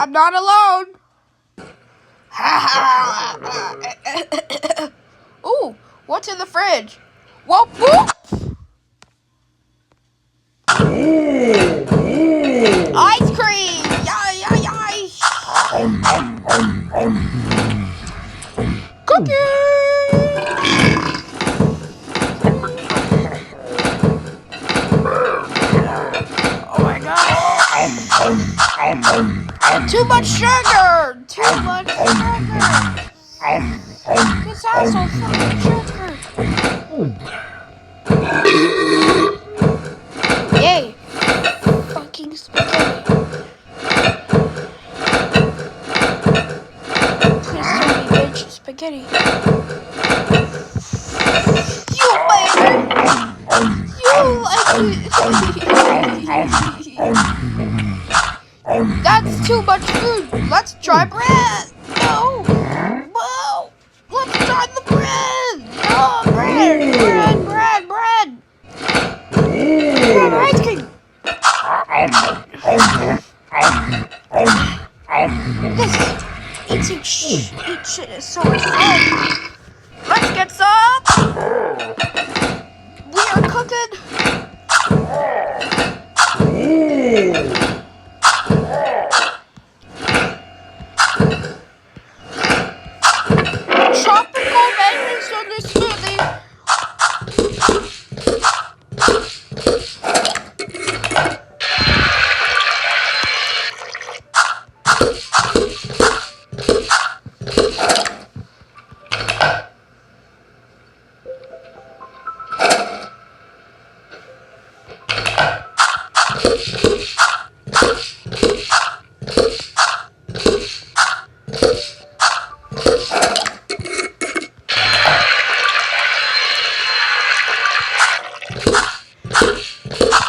I'm not alone. Ooh, what's in the fridge? Whoop, whoop. Ice cream! Yay, yay, yay! Cookie! Oh my gosh! Too much sugar! Too much sugar! This has so fucking sugar! Yay! Fucking spaghetti! Please tell me, bitch, spaghetti. You baby! You like it! That's too much food! Let's try bread! No! Whoa! Let's try the bread! Oh, bread! Bread! Bread! Ice cream! Eating shit is so much fun. Let's get some. We are cooking. Tropical mayonnaise on this smoothie.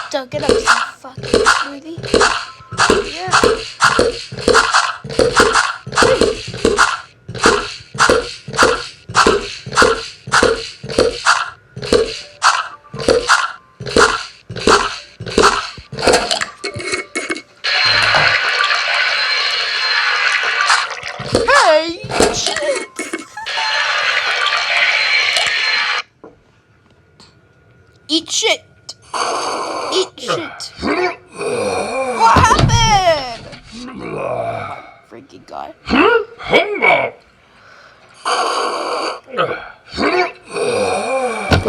Don't get up some fucking smoothie. Yeah. Hey, shit. Eat shit. Eat shit. What happened? Freaking guy.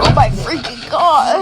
Oh my freaking god.